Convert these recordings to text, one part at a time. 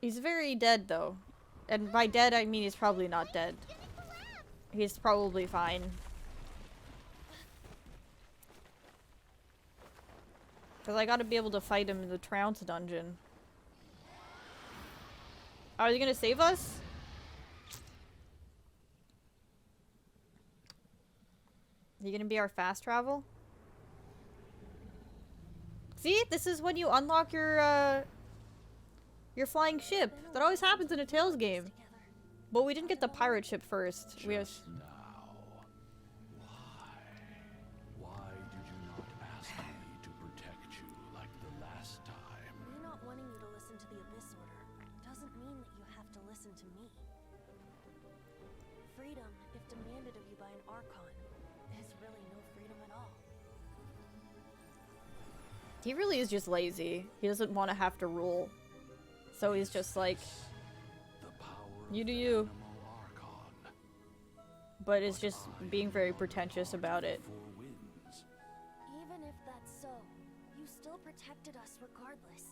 He's very dead, though. And by dead, I mean he's probably not dead. He's probably fine. Because I gotta be able to fight him in the Trounce dungeon. Are they gonna save us? Are you gonna be our fast travel? See? This is when you unlock your flying ship. That always happens in a Tales game. But we didn't get the pirate ship first. We have... Why did you not ask me to protect you like the last time? Me not wanting you to listen to the Abyss Order doesn't mean that you have to listen to me. Freedom, if demanded of you by an Archon, is really no freedom at all. He really is just lazy. He doesn't want to have to rule. So he's just like, you do you. But it's just being very pretentious about it. Even if that's so, you still protected us regardless.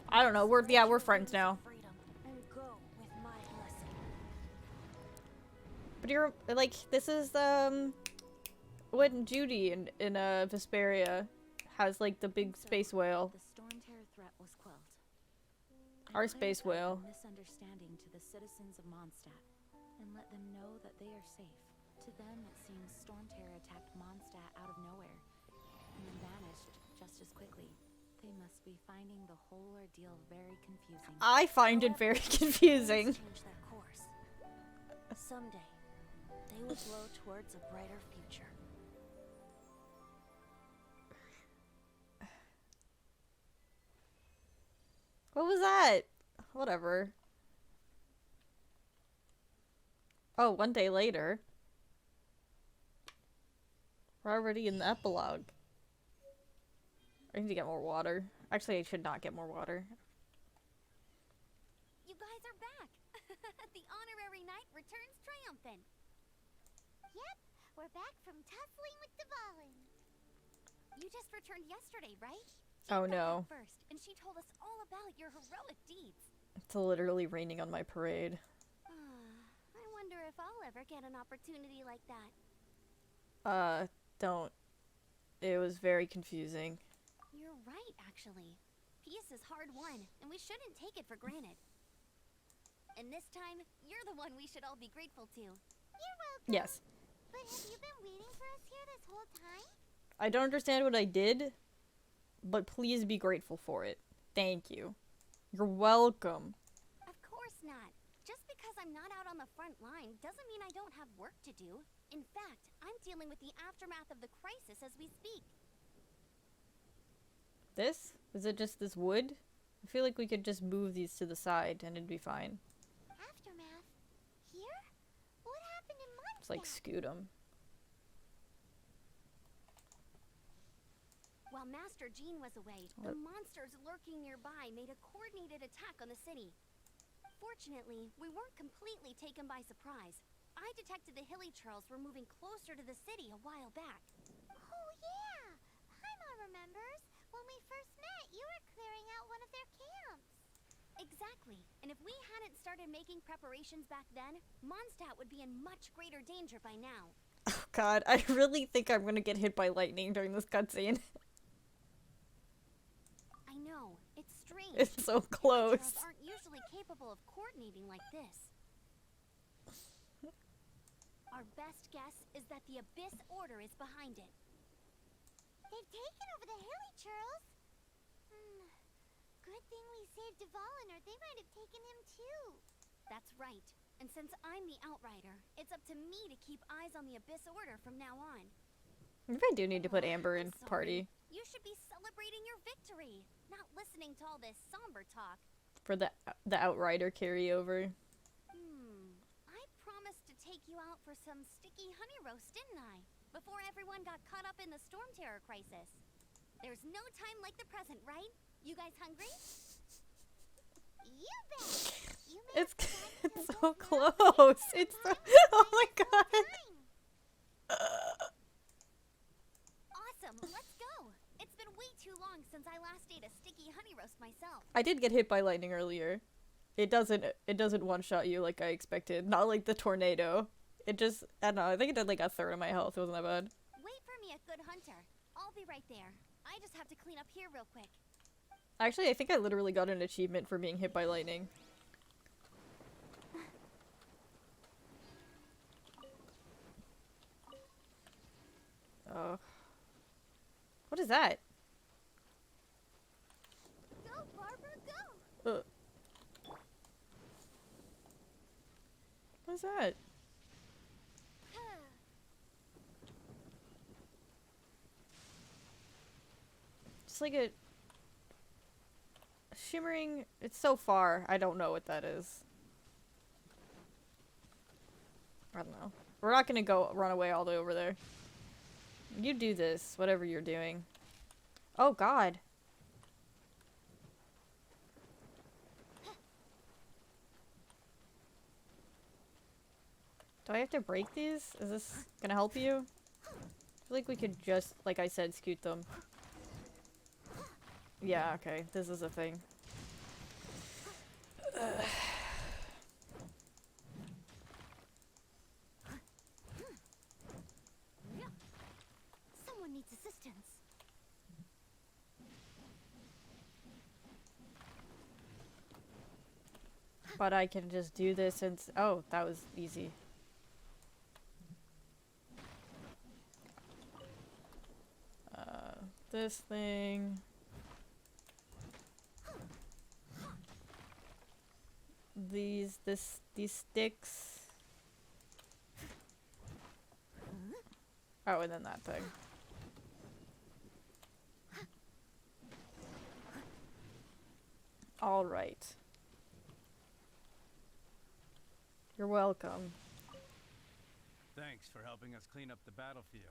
I don't know. We're friends now. And go with my blessing. But you're like, this is when Judy in Vesperia has like the big space whale. The storm terror threat was quelled. Our space whale. Misunderstanding to the citizens of Mondstadt, and let them know that they are safe. To them, it seems storm terror attacked Mondstadt out of nowhere, and then vanished just as quickly. They must be finding the whole ordeal very confusing. I find it very confusing. Change their course. Someday, they will blow towards a brighter future. What was that? Whatever. Oh, one day later. We're already in the epilogue. I need to get more water. Actually, I should not get more water. You guys are back! The honorary knight returns triumphant. Yep, we're back from tussling with Dvalin. You just returned yesterday, right? Oh no. First, and she told us all about your heroic deeds. It's literally raining on my parade. I wonder if I'll ever get an opportunity like that. Don't. It was very confusing. You're right, actually. Peace is hard won, and we shouldn't take it for granted. And this time, you're the one we should all be grateful to. You're welcome. Yes. But have you been waiting for us here this whole time? I don't understand what I did, but please be grateful for it. Thank you. You're welcome. Of course not. Just because I'm not out on the front line doesn't mean I don't have work to do. In fact, I'm dealing with the aftermath of the crisis as we speak. This? Is it just this wood? I feel like we could just move these to the side and it'd be fine. Aftermath? Here? What happened in Mondstadt? Just like scoot them. While Master Jean was away, the monsters lurking nearby made a coordinated attack on the city. Fortunately, we weren't completely taken by surprise. I detected the Hilly Churls were moving closer to the city a while back. Oh yeah! Paimon remembers. When we first met, you were clearing out one of their camps. Exactly. And if we hadn't started making preparations back then, Mondstadt would be in much greater danger by now. Oh god, I really think I'm gonna get hit by lightning during this cutscene. I know. It's strange. It's so close. Churls aren't usually capable of coordinating like this. Our best guess is that the Abyss Order is behind it. They've taken over the Hilly Churls. Good thing we saved Dvalin, or they might have taken him too. That's right. And since I'm the Outrider, it's up to me to keep eyes on the Abyss Order from now on. Maybe I do need to put Amber in party. You should be celebrating your victory, not listening to all this somber talk. For the Outrider carryover. I promised to take you out for some sticky honey roast, didn't I? Before everyone got caught up in the storm terror crisis. There's no time like the present, right? You guys hungry? You bet. You It's so close. It's so, oh my god. Awesome, let's go. It's been way too long since I last ate a sticky honey roast. roast myself. I did get hit by lightning earlier. It doesn't one-shot you like I expected. Not like the tornado. It just, I don't know, I think it did like a third of my health. It wasn't that bad. Wait for me at Good Hunter. I'll be right there. I just have to clean up here real quick. Actually, I think I literally got an achievement for being hit by lightning. Oh. What is that? Go, Barbara, go! What is that? It's like a shimmering. It's so far. I don't know what that is. I don't know. We're not gonna go run away all the way over there. You do this, whatever you're doing. Oh God. Do I have to break these? Is this gonna help you? I feel like we could just, like I said, scoot them. Yeah, okay. This is a thing. Someone needs assistance. But I can just do this and oh, that was easy. This thing. These sticks. Oh, and then that thing. All right. You're welcome. Thanks for helping us clean up the battlefield.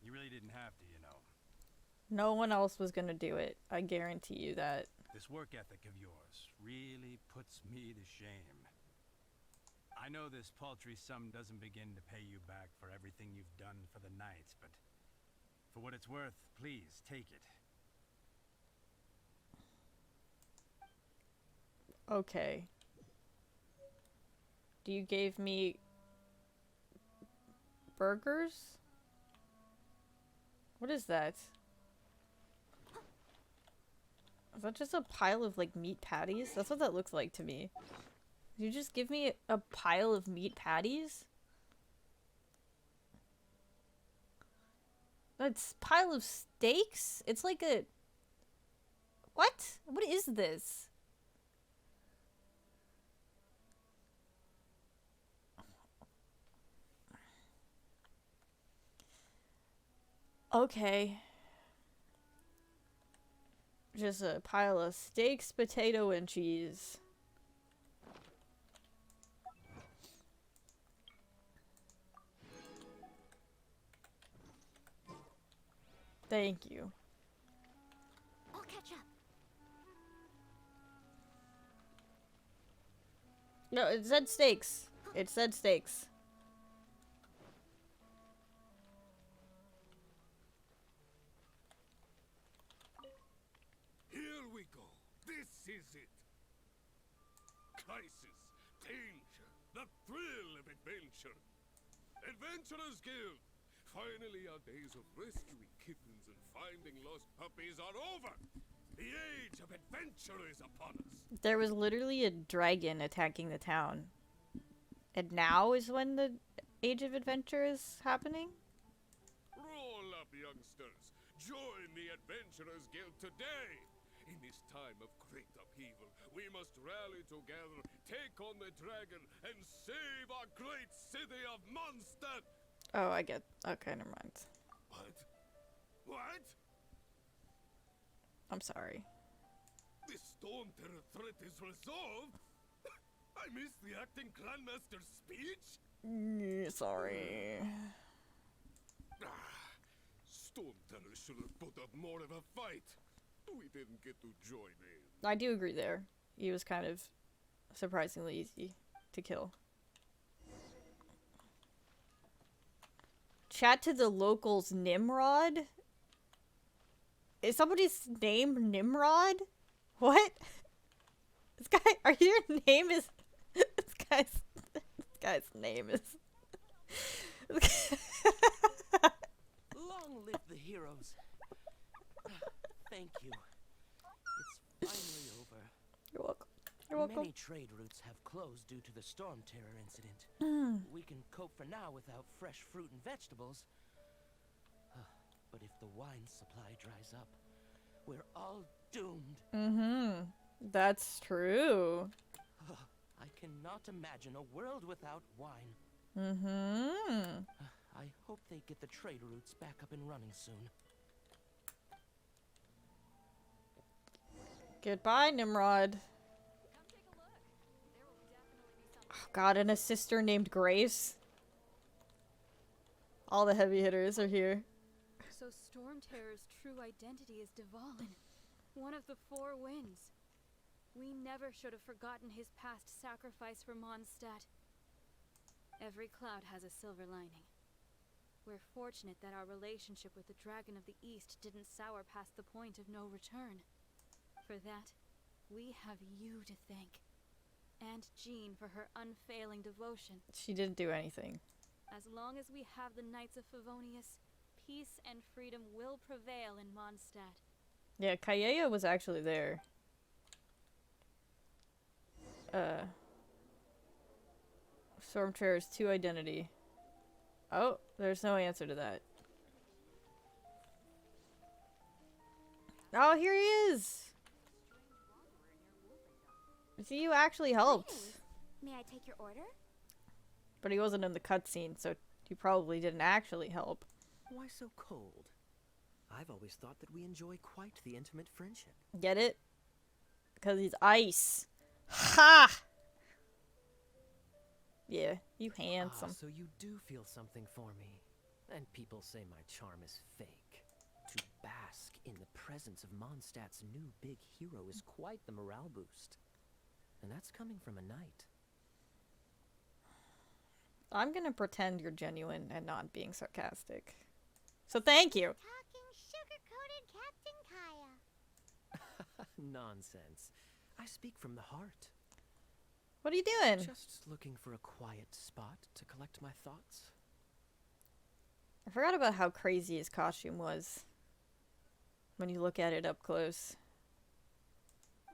You really didn't have to, you know. No one else was gonna do it. I guarantee you that. This work ethic of yours really puts me to shame. I know this paltry sum doesn't begin to pay you back for everything you've done for the Knights, but for what it's worth, please take it. Okay. You gave me burgers? What is that? Is that just a pile of like meat patties? That's what that looks like to me. Did you just give me a pile of meat patties? That's a pile of steaks? It's like a... What? What is this? Okay. Just a pile of steaks, potato, and cheese. Thank you. I'll catch up. No, it said steaks. It said steaks. Here we go. This is it. Crisis, danger, the thrill of adventure. Adventurers Guild. Finally, our days of rescuing kittens and finding lost puppies are over. The age of adventure is upon us. There was literally a dragon attacking the town. And now is when the Age of Adventure is happening? Roll up, youngsters. Join the Adventurers Guild today. In this time of great upheaval, we must rally together, take on the dragon, and save our great city of Mondstadt. Oh, I get... Okay, never mind. What? What? I'm sorry. The Stone Terror threat is resolved? I missed the acting clanmaster's speech? Sorry. Stone Terror should have put up more of a fight. We didn't get to join in. I do agree there. He was kind of surprisingly easy to kill. Chat to the locals, Nimrod? Is somebody's name Nimrod? What? This guy, are your name is... This guy's name is... Long live the heroes. Thank you. It's finally over. You're welcome. You're welcome. Many trade routes have closed due to the storm terror incident. We can cope for now without fresh fruit and vegetables. But if the wine supply dries up, we're all doomed. Mm-hmm. That's true. I cannot imagine a world without wine. Mm-hmm. I hope they get the trade routes back up and running soon. Goodbye, Nimrod. Oh, God, and a sister named Grace. All the heavy hitters are here. So Storm Terror's true identity is Dvalin, one of the four winds. We never should have forgotten his past sacrifice for Mondstadt. Every cloud has a silver lining. We're fortunate that our relationship with the Dragon of the East didn't sour past the point of no return. For that, we have you to thank. And Jean for her unfailing devotion. She didn't do anything. As long as we have the Knights of Favonius, peace and freedom will prevail in Mondstadt. Yeah, Kaeya was actually there. Storm Terror's 2 identity. Oh, there's no answer to that. Oh, here he is! See, you actually helped. May I take your order? But he wasn't in the cutscene, so he probably didn't actually help. Why so cold? I've always thought that we enjoy quite the intimate friendship. Get it? Because he's ice. Ha! Yeah, you handsome. So you do feel something for me. And people say my charm is fake. To bask in the presence of Mondstadt's new big hero is quite the morale boost. And that's coming from a knight. I'm gonna pretend you're genuine and not being sarcastic. So thank you. Talking sugar-coated Captain Kaya. Nonsense. I speak from the heart. What are you doing? Just looking for a quiet spot to collect my thoughts. I forgot about how crazy his costume was. When you look at it up close.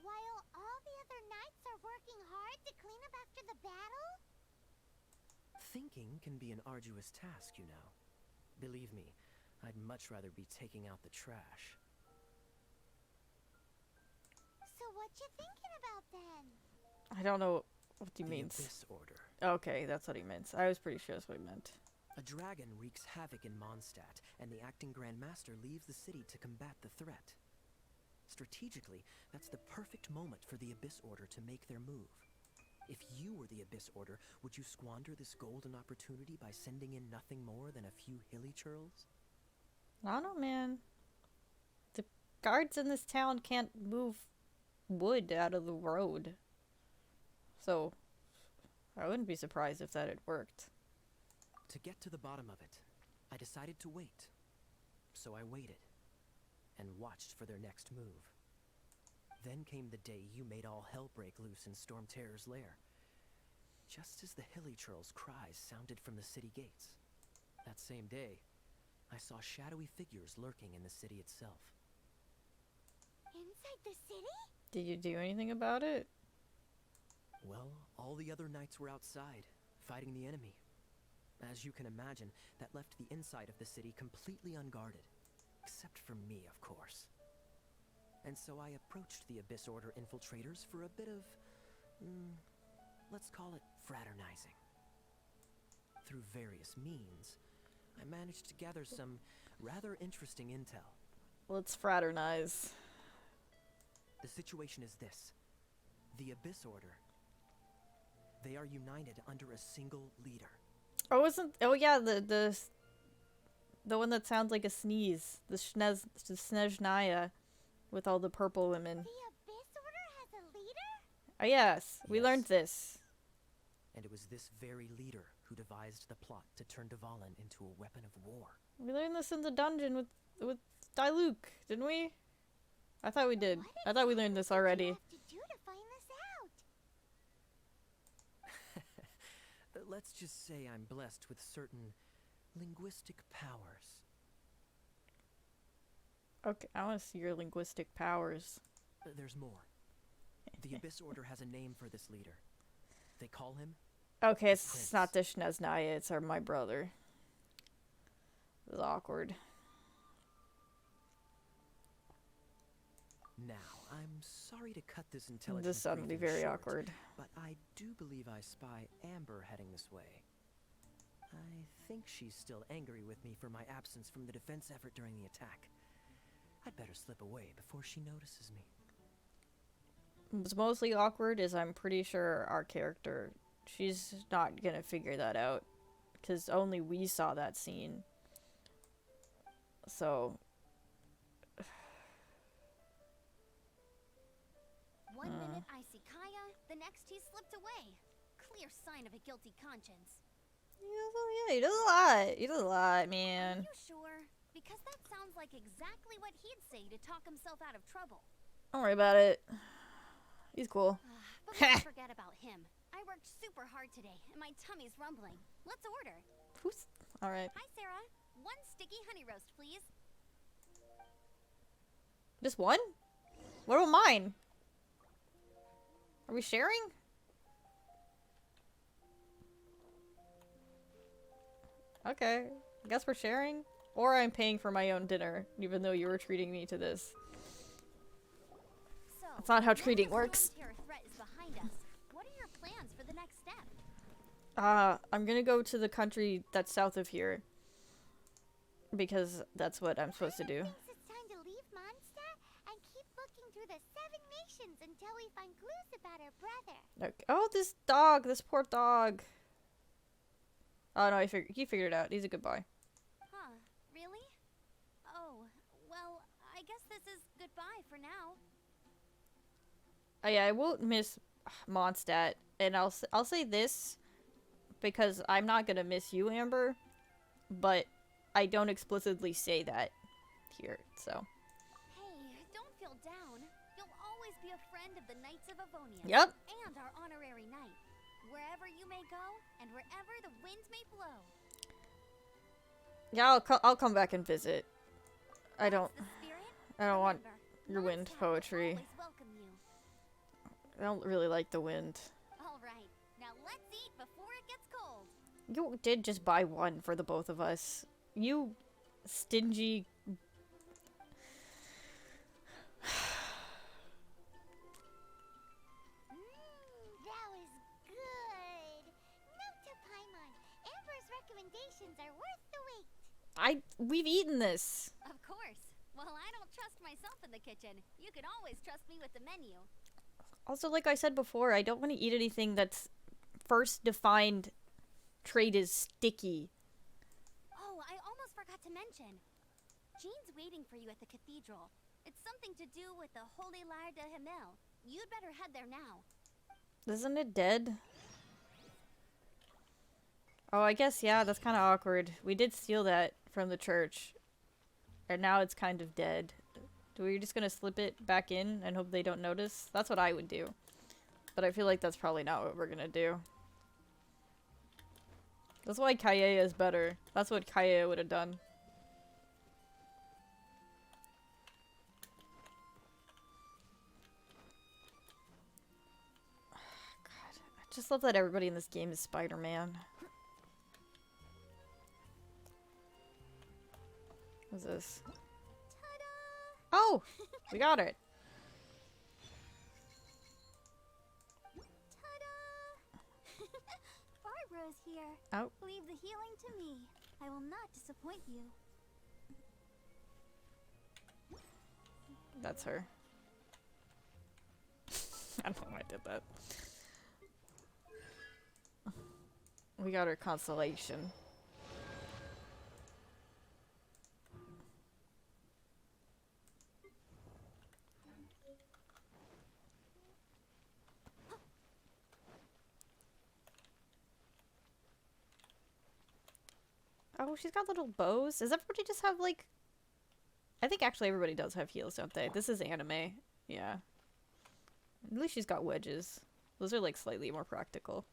While all the other knights are working hard to clean up after the battle? Thinking can be an arduous task, you know. Believe me, I'd much rather be taking out the trash. So what you thinking about then? I don't know what he The means. Abyss Order. Okay, that's what he meant. I was pretty sure that's what he meant. A dragon wreaks havoc in Mondstadt, and the acting Grand Master leaves the city to combat the threat. Strategically, that's the perfect moment for the Abyss Order to make their move. If you were the Abyss Order, would you squander this golden opportunity by sending in nothing more than a few hilly churls? I don't know, man. The guards in this town can't move wood out of the road. So, I wouldn't be surprised if that had worked. To get to the bottom of it, I decided to wait. So I waited, and watched for their next move. Then came the day you made all hell break loose in Storm Terror's lair. Just as the hilly churls' cries sounded from the city gates. That same day, I saw shadowy figures lurking in the city itself. Inside the city? Did you do anything about it? Well, all the other knights were outside, fighting the enemy. As you can imagine, that left the inside of the city completely unguarded. Except for me, of course. And so I approached the Abyss Order infiltrators for a bit of, let's call it fraternizing. Through various means, I managed to gather some rather interesting intel. Let's fraternize. The situation is this. The Abyss Order. They are united under a single leader. Oh yeah, the one that sounds like a sneeze. The Snezhnaya with all the purple women. The Abyss Order has a leader? Oh yes, we Yes. learned this. And it was this very leader who devised the plot to turn Dvalin into a weapon of war. We learned this in the dungeon with Diluc, didn't we? I thought we did. What I thought we learned this already. What did you have to do to find this out? Let's just say I'm blessed with certain linguistic powers. Okay, I want to see your linguistic powers. There's more. The Abyss Order has a name for this leader. They call him Okay, it's Prince. not the Shneznaya, it's my brother. This is awkward. Now, I'm sorry to cut this intelligence This is suddenly briefing very short, awkward. but I do believe I spy Amber heading this way. I think she's still angry with me for my absence from the defense effort during the attack. I'd better slip away before she notices me. What's mostly awkward is I'm pretty sure our character, she's not gonna figure that out. Because only we saw that scene. So... One minute I see Kaya, the next he slipped away. Clear sign of a guilty conscience. Yeah, he does a lot. He does a lot, Are man. you sure? Because that sounds like exactly what he'd say to talk himself out of trouble. Don't worry about it. He's cool. But let's forget about him. I worked super hard today, and my tummy's rumbling. Let's order. Who's... Alright. Hi, Sarah. One sticky honey roast, please. Just one? What about mine? Are we sharing? Okay. I guess we're sharing. Or I'm paying for my own dinner, even though you were treating me to this. So, That's not how now treating the works. storm terror threat is behind us. What are your plans for the next step? I'm gonna go to the country that's south of here. Because that's what I'm supposed to do. Thinks it's time to leave Mondstadt and keep looking through the 7 nations until we find clues about her brother. Okay. Oh, this dog! This poor dog! Oh no, he figured it out. He's a good boy. Huh, really? Oh, well, I guess this is goodbye for now. Oh, yeah, I won't miss Mondstadt, and I'll say this because I'm not gonna miss you, Amber, but I don't explicitly say that here. So Hey, don't feel down. You'll always be a friend of the Knights of Avonia. Yep. And our honorary knight. Wherever you may go, and wherever the winds may blow. Yeah, I'll come back and visit. I don't That's the spirit. I don't want Remember, your wind Mondstadt will poetry. always welcome you. I don't really like the wind. All right, now let's eat before it gets cold. You did just buy one for the both of us. You stingy. That was good. Note to Paimon, Amber's recommendations are worth the wait. We've eaten this. Of course. Well, I don't trust myself in the kitchen. You can always trust me with the menu. Also, like I said before, I don't want to eat anything that's first defined trait is sticky. Oh, I almost forgot to mention. Jean's waiting for you at the cathedral. It's something to do with the Holy Lyre de Himmel. You'd better head there now. Isn't it dead? Oh, I guess, yeah, that's kind of awkward. We did steal that from the church. And now it's kind of dead. Do we just gonna slip it back in and hope they don't notice? That's what I would do. But I feel like that's probably not what we're gonna do. That's why Kaeya is better. That's what Kaeya would have done. God, I just love that everybody in this game is Spider-Man. What's this? Oh! We got it! Ta-da! Barbara's here. Oh. Leave the healing to me. I will not disappoint you. That's her. I don't know why I did that. We got her constellation. Oh, she's got little bows. Does everybody just have, like... I think actually everybody does have heals, don't they? This is anime. Yeah. At least she's got wedges. Those are like slightly more practical.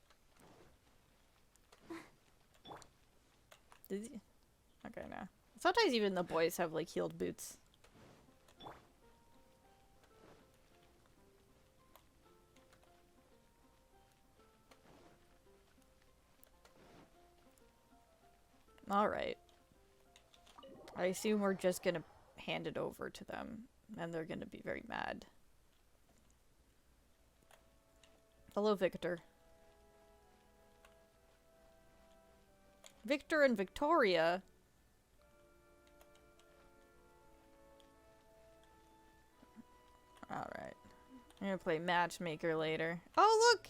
Okay, no. Sometimes even the boys have like healed boots. Alright. I assume we're just gonna hand it over to them, and they're gonna be very mad. Hello, Victor. Victor and Victoria? Alright. I'm gonna play matchmaker later. Oh, look!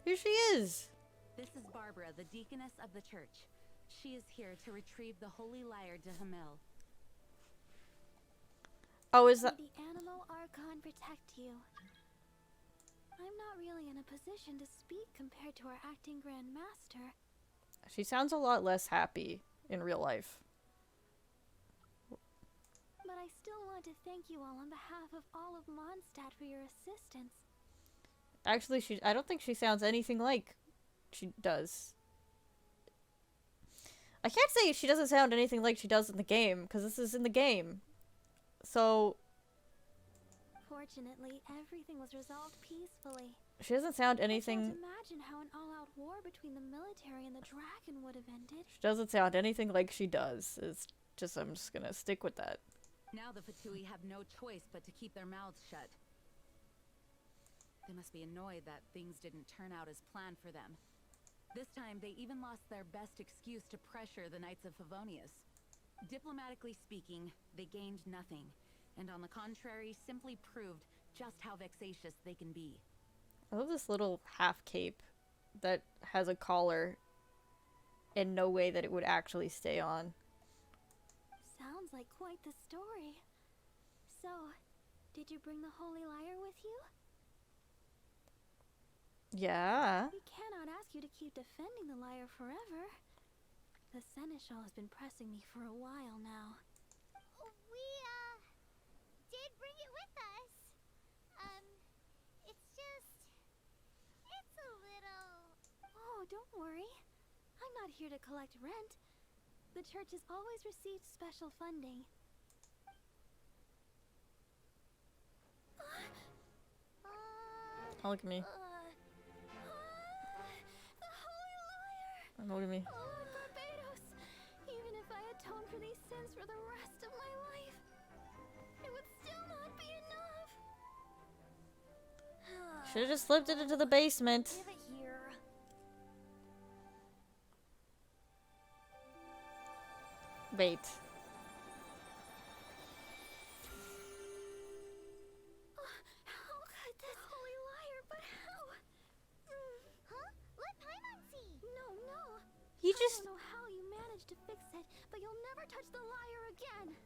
Here she is! This is Barbara, the deaconess of the church. She is here to retrieve the holy lyre to Hamil. Oh, is that— May the animal Archon protect you. I'm not really in a position to speak compared to our acting Grand Master. She sounds a lot less happy in real life. But I still want to thank you all on behalf of all of Mondstadt for your assistance. Actually, I don't think she sounds anything like she does. I can't say she doesn't sound anything like she does in the game, because this is in the game. So Fortunately, everything was resolved peacefully. she doesn't sound I anything— can't imagine how an all-out war between the military and the dragon would have ended. she doesn't sound anything like she does. It's just, I'm just gonna stick with that. Now the Fatui have no choice but to keep their mouths shut. They must be annoyed that things didn't turn out as planned for them. This time, they even lost their best excuse to pressure the Knights of Favonius. Diplomatically speaking, they gained nothing, and on the contrary, simply proved just how vexatious they can be. I love this little half cape that has a collar in no way that it would actually stay on. Sounds like quite the story. So, did you bring the holy lyre with you? Yeah. We cannot ask you to keep defending the lyre forever. The seneschal has been pressing me for a while now. We, did bring it with us. It's a little... Oh, don't worry. I'm not here to collect rent. The church has always received special funding. Oh, look at me. The holy lyre! Oh, look at me. Oh, Lord Barbados! Even if I atone for these sins for the rest of my life, it would still not be enough. Should have just slipped it into the basement. Give it here. Wait. How could this holy lyre, but how? Huh? Let Paimon see. No, no. He I just— don't know how you managed to fix it, but you'll never touch the lyre again.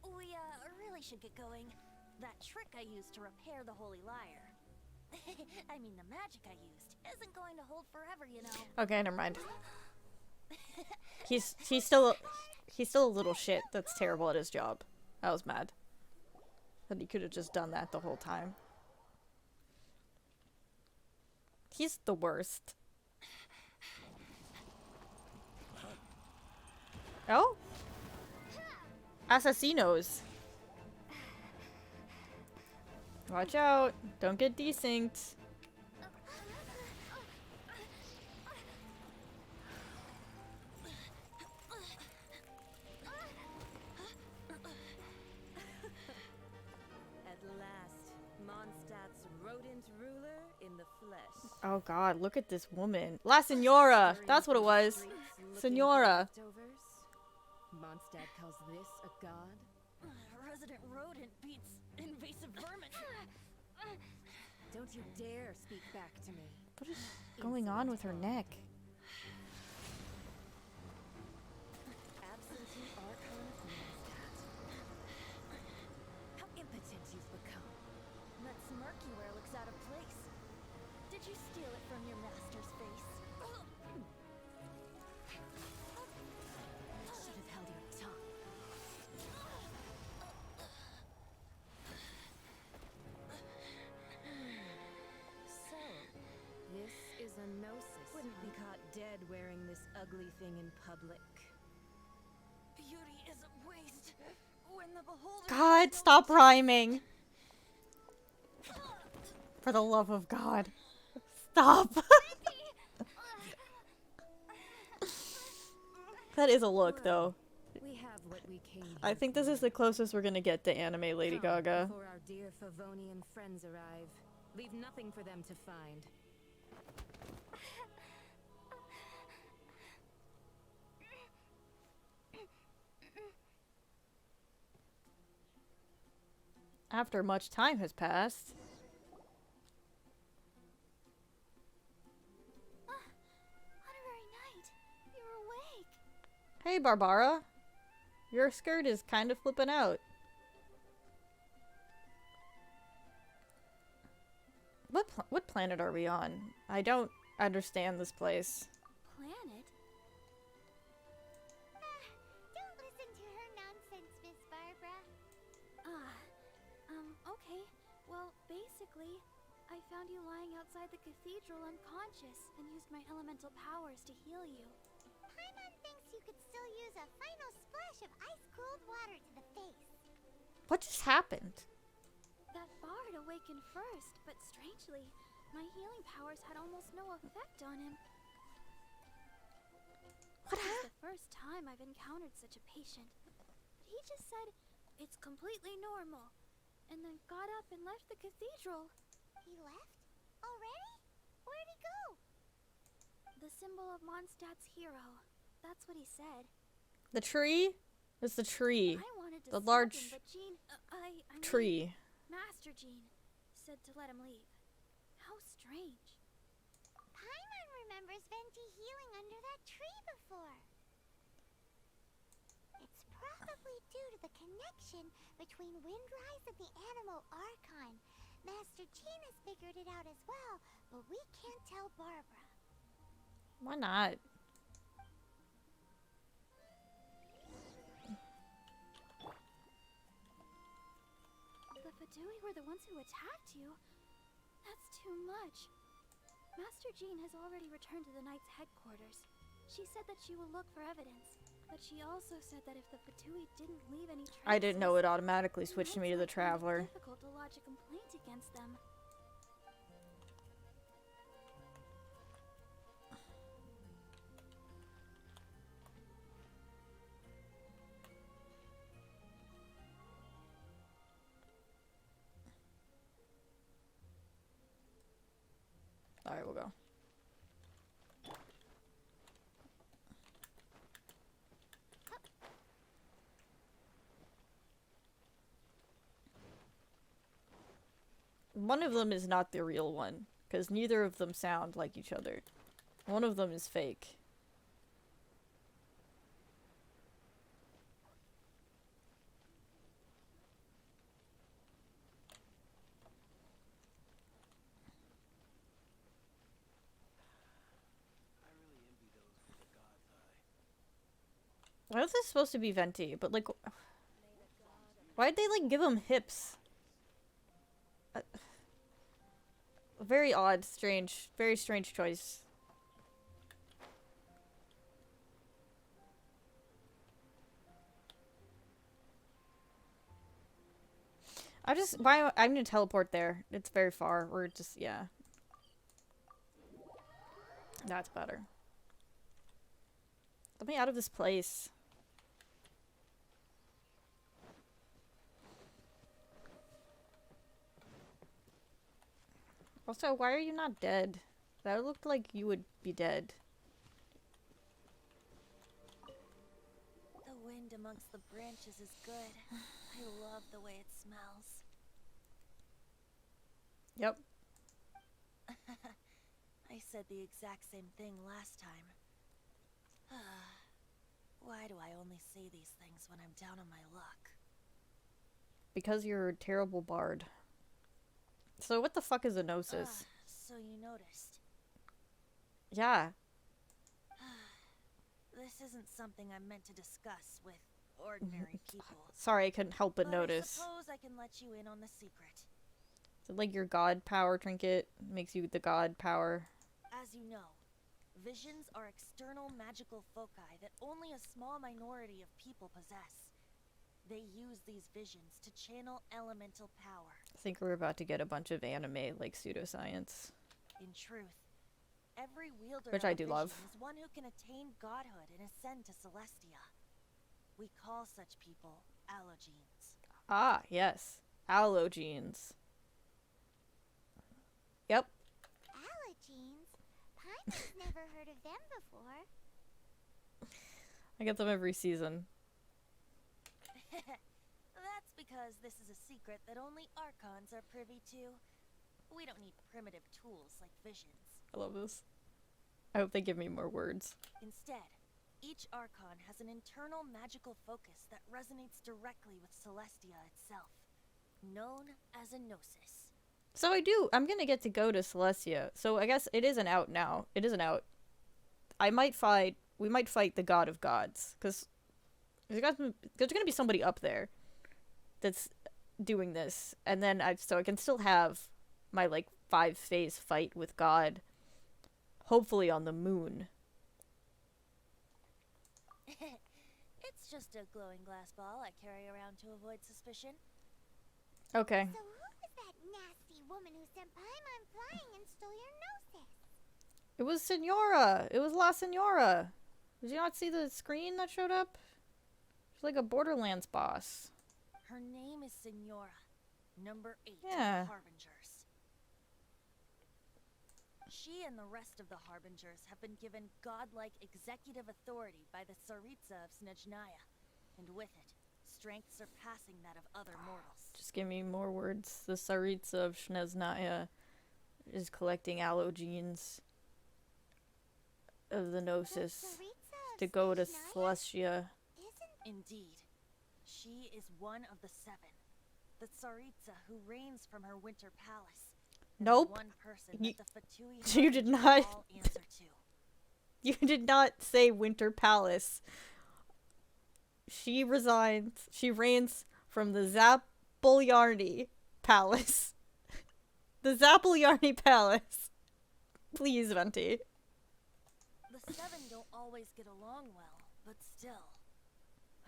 We, really should get going. That trick I used to repair the holy lyre. I mean, the magic I used isn't going to hold forever, you know. Okay, never mind. He's still a little shit that's terrible at his job. I was mad that he could have just done that the whole time. He's the worst. Oh? Assassinos. Watch out. Don't get desynced. At last, Mondstadt's rodent ruler in the flesh. Oh god, look at this woman. La Senora! That's what it was. Senora. Mondstadt calls this a god? Resident rodent beats invasive vermin. Don't you dare speak back to me. What is going on with her neck? Absentee Archon of Mondstadt. How impotent you've become. That smirk you wear looks out of place. Did you steal it from your master's face? Should have held your tongue. Wouldn't be caught dead wearing this ugly thing in public. Beauty is a waste when the beholder. God, stop rhyming. For the love of God. Stop. That is a look, though. We have what we came here I think this is the closest we're gonna get to anime Lady Come, Gaga. Before our dear Favonian friends arrive, leave nothing for them to find. After much time has passed. Honorary Knight, you're awake. Hey, Barbara. Your skirt is kind of flipping out. What planet are we on? I don't understand this place. Planet? Don't listen to her nonsense, Miss Barbara. Okay. Well, basically, I found you lying outside the cathedral unconscious and used my elemental powers to heal you. Paimon thinks you could still use a final splash of ice-cold water to the face. What just happened? That bard awakened first, but strangely, my healing powers had almost no effect on him. What This is the first time I've encountered such a patient. He just said, it's completely normal, and then got up and left the cathedral. He left? Already? Where'd he go? The symbol of Mondstadt's hero. That's what he said. The tree? It's the tree. I wanted to The stop large him, but Jean, I mean, tree. Master Jean said to let him leave. How strange. Paimon remembers Venti healing under that tree before. It's probably due to the connection between Windrise and the Animal Archon. Master Jean has figured it out as well, but we can't tell Barbara. Why not? The Fadui were the ones who attacked you? That's too much. Master Jean has already returned to the Knight's headquarters. She said that she will look for evidence, but she also said that if the Fatui didn't leave any traces, I didn't know it automatically the switched me Knights to the might find it Traveler. difficult to lodge a complaint against them. Alright, we'll go. One of them is not the real one, because neither of them sound like each other. One of them is fake. Why is this supposed to be Venti? But like, why'd they like give him hips? Very odd, strange, very strange choice. I'm gonna teleport there. It's very far. We're just, yeah. That's better. Let me out of this place. Also, why are you not dead? That looked like you would be dead. The wind amongst the branches is good. I love the way it smells. Yep. I said the exact same thing last time. Why do I only say these things when I'm down on my luck? Because you're a terrible bard. So what the fuck is a gnosis? So you noticed. Yeah. This isn't something I'm meant to discuss with ordinary people. Sorry, I couldn't help but I notice. suppose I can let you in on the secret. Is it like your god power trinket makes you the god power? As you know, Visions are external magical foci that only a small minority of people possess. They use these visions to channel elemental power. I think we're about to get a bunch of anime like pseudoscience. In truth, every wielder Which of I a do vision love. is one who can attain godhood and ascend to Celestia. We call such people allogenes. Ah, yes. Allogenes. Yep. Allogenes? Paimon's never heard of them before. I get them every season. That's because this is a secret that only Archons are privy to. We don't need primitive tools like visions. I love this. I hope they give me more words. Instead, each Archon has an internal magical focus that resonates directly with Celestia itself, known as a gnosis. So I'm gonna get to go to Celestia. So I guess it isn't out now. It isn't out. We might fight the god of gods. Because there's gonna be somebody up there that's doing this. And then so I can still have my, like, 5-phase fight with God. Hopefully on the moon. It's just a glowing glass ball I carry around to avoid suspicion. Okay. So who was that nasty woman who sent Paimon flying and stole your gnosis? It was Senora. It was La Senora. Did you not see the screen that showed up? She's like a Borderlands boss. Her name is Senora, number 8 Yeah. of the Harbingers. She and the rest of the Harbingers have been given godlike executive authority by the Tsaritsa of Snezhnaya, and with it, strength surpassing that of other mortals. Just give me more words. The Tsaritsa of Snezhnaya is collecting allogenes of the Gnosis Tsaritsa to of go to Snezhnaya? Celestia. Indeed, she is one of the 7, the Tsaritsa who reigns from her winter palace. And the Nope. one person You- that the Fatui you did Harbingers not- all answer to. You did not say Winter Palace. She reigns from the Zappolyarny Palace. The Zappolyarny Palace. Please, Venti. The 7 don't always get along well, but still.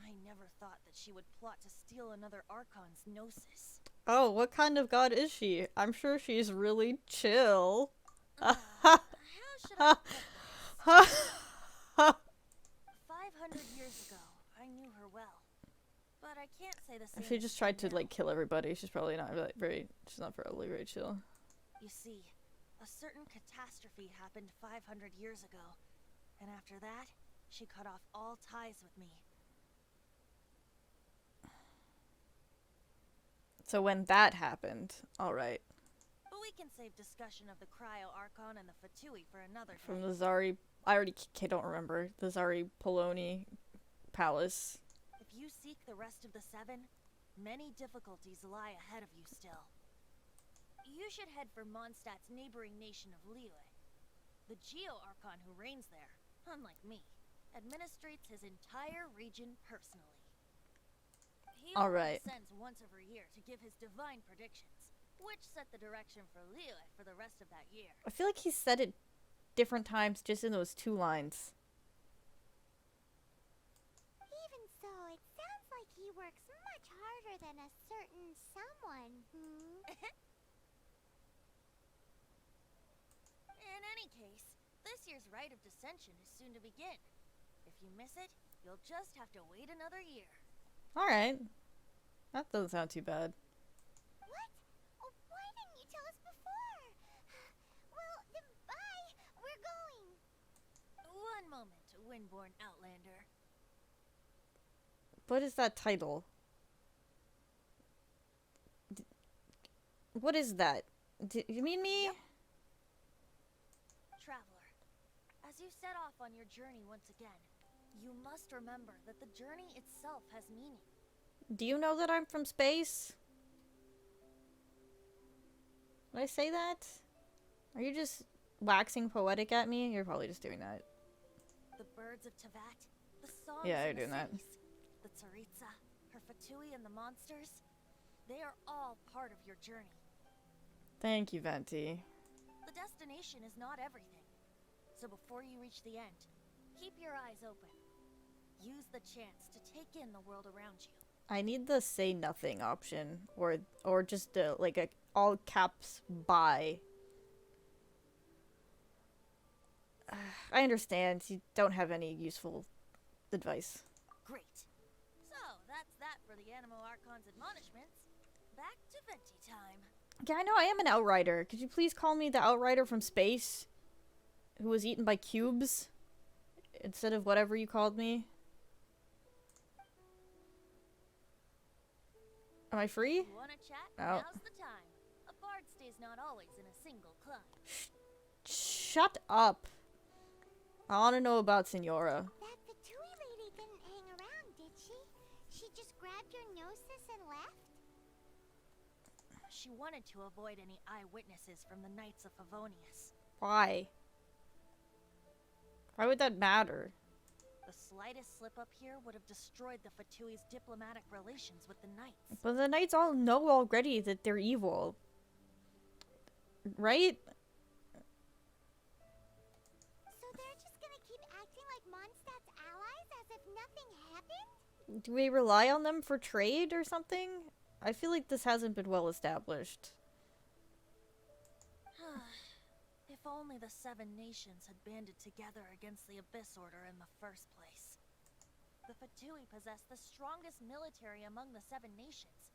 I never thought that she would plot to steal another Archon's gnosis. Oh, what kind of god is she? I'm sure she's really chill. How should I put this? 500 years ago, I knew her well. But I can't say the same. If she is just true tried to, now. like, kill everybody, she's probably not she's not probably very chill. You see, a certain catastrophe happened 500 years ago. And after that, she cut off all ties with me. So when that happened, alright. But we can save discussion of the Cryo Archon and the Fatui for another day. From the Zari, I already don't remember, the Zari Poloni Palace. If you seek the rest of the 7, many difficulties lie ahead of you still. You should head for Mondstadt's neighboring nation of Liyue. The Geo-Archon who reigns there, unlike me, administrates his entire region personally. He All only right. sends once every year to give his divine predictions, which set the direction for Liyue for the rest of that year. I feel like he said it different times just in those 2 lines. Even so, it sounds like he works much harder than a certain someone, In any case, this year's Rite of Dissension is soon to begin. If you miss it, you'll just have to wait another year. Alright. That doesn't sound too bad. What? Oh, why didn't you tell us before? Well, then bye. We're going. One moment, Windborn Outlander. What is that title? What is that? You mean me? Traveler, as you set off on your journey once again, you must remember that the journey itself has meaning. Do you know that I'm from space? Did I say that? Are you just waxing poetic at me? You're probably just doing that. The birds of Tevat, the songs Yeah, you're in the doing that. cities, the Tsaritsa, her Fatui and the monsters, they are all part of your journey. Thank you, Venti. The destination is not everything. so before you reach the end, keep your eyes open. Use the chance to take in the world around you. I need the say nothing option, or just like a all caps bye. I understand you don't have any useful advice. Great. So, that's that for the Animo Archon's admonishments. Back to Venti time. Yeah, I know I am an outrider. Could you please call me the outrider from space? Who was eaten by cubes? Instead of whatever you called me? Am I free? You wanna chat? Oh. Now's the time. A bard stays not always in a single climb. Shut up. I want to know about Senora. That Fatui lady didn't hang around, did she? She just grabbed your gnosis and left? She wanted to avoid any eyewitnesses from the Knights of Favonius. Why? Why would that matter? The slightest slip up here would have destroyed the Fatui's diplomatic relations with the Knights. But the Knights all know already that they're evil. Right? So they're just gonna keep acting like Mondstadt's allies as if nothing happened? Do we rely on them for trade or something? I feel like this hasn't been well established. If only the Seven Nations had banded together against the Abyss Order in the first place. The Fatui possess the strongest military among the Seven Nations,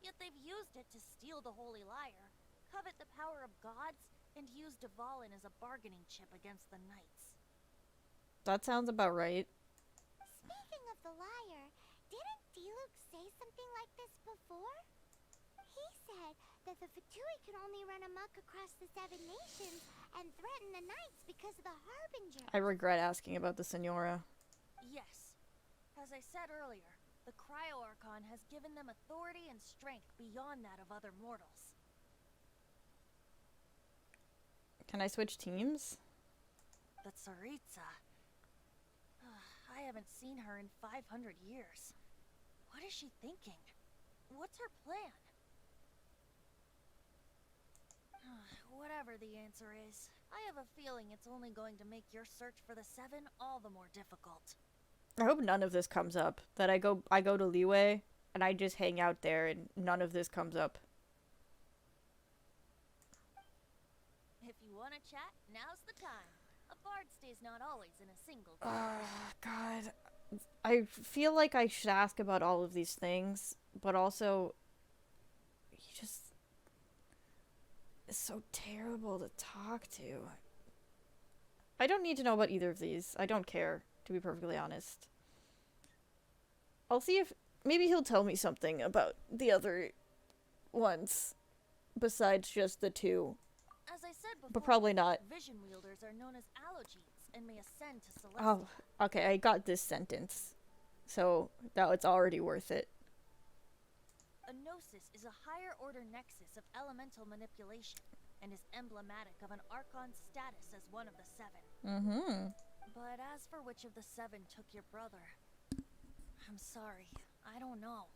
yet they've used it to steal the Holy Lyre, covet the power of gods, and use Dvalin as a bargaining chip against the Knights. That sounds about right. Speaking of the lyre, didn't Diluc say something like this before? He said that the Fatui could only run amok across the Seven Nations and threaten the Knights because of the Harbinger. I regret asking about the Senora. Yes. As I said earlier, the Cryo-Archon has given them authority and strength beyond that of other mortals. Can I switch teams? The Tsaritsa. I haven't seen her in 500 years. What is she thinking? What's her plan? Whatever the answer is, I have a feeling it's only going to make your search for the Seven all the more difficult. I hope none of this comes up. That I go to Liyue and I just hang out there and none of this comes up. If you want to chat, now's the time. A bard stays not always in a single God. I feel like I should ask about all of these things, but also he just is so terrible to talk to. I don't need to know about either of these. I don't care, to be perfectly honest. I'll see if maybe he'll tell me something about the other ones besides just the two. As I said before, But probably not. Vision wielders are known as allogenes and may ascend to celestial. Oh, okay, I got this sentence. So, now it's already worth it. A gnosis is a higher order nexus of elemental manipulation and is emblematic of an Archon's status as one of the Seven. Mm-hmm. But as for which of the Seven took your brother, I'm sorry, I don't know.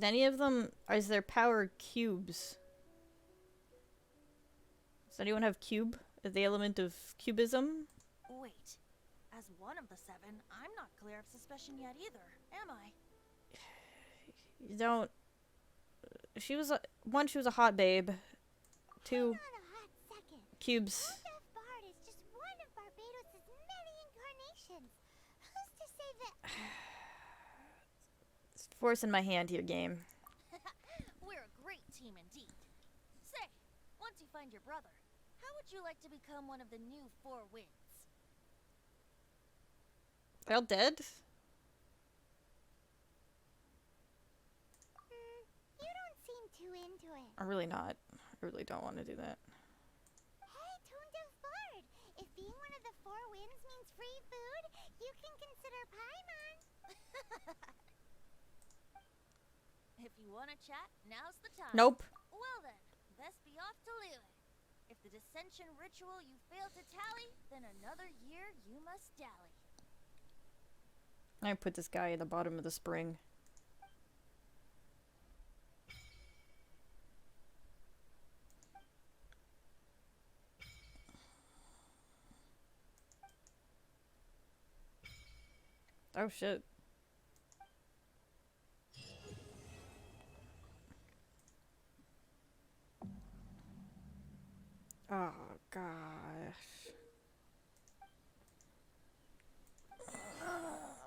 Any of them, is their power cubes? Does anyone have cube? The element of cubism? Wait, as one of the Seven, I'm not clear of suspicion yet either, am I? You don't... She was one, she was a hot babe. Two, Hang on a hot second. cubes. Death Bard is just one of Barbados' many incarnations. Who's to say that... It's forcing my hand here, game. We're a great team indeed. Say, once you find your brother, how would you like to become one of the new Four Winds? They're all dead? You don't seem too into it. I'm really not. I really don't want to do that. Hey, Toon Death Bard, if being one of the Four Winds means free food, you can consider Paimon. If you want to chat, now's the time. Nope. Well then, best be off to Liyue. If the dissension ritual you fail to tally, then another year you must dally. I put this guy in the bottom of the spring. Oh shit. Oh gosh.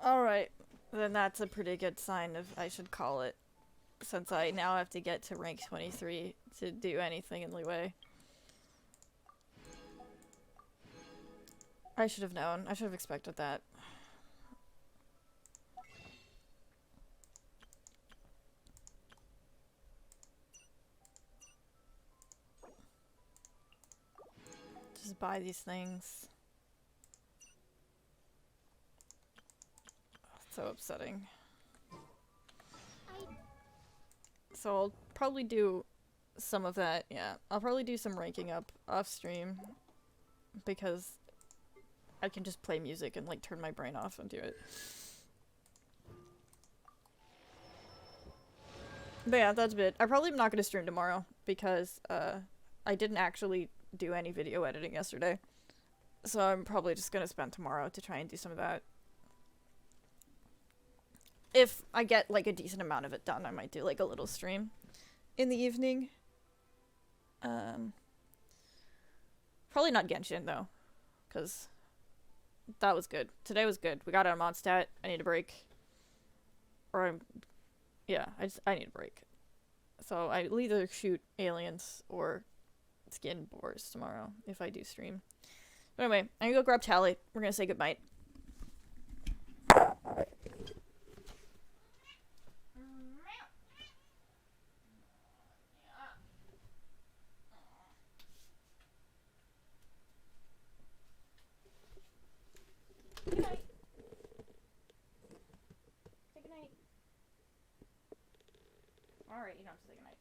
Alright. Then that's a pretty good sign of I should call it. Since I now have to get to rank 23 to do anything in Liyue. I should have known. I should have expected that. Just buy these things. So upsetting. So I'll probably do some of that, yeah. I'll probably do some ranking up off stream. Because I can just play music and like turn my brain off and do it. But yeah, that's it. I probably am not going to stream tomorrow because I didn't actually do any video editing yesterday. So I'm probably just going to spend tomorrow to try and do some of that. If I get like a decent amount of it done, I might do like a little stream in the evening. Probably not Genshin though, because that was good. Today was good. We got out of Mondstadt. I need a break. Yeah, I need a break. So I'll either shoot aliens or skin boars tomorrow if I do stream. But anyway, I'm gonna go grab Tally. We're gonna say goodnight. Good night. Say good night. Alright, you don't have to say good night.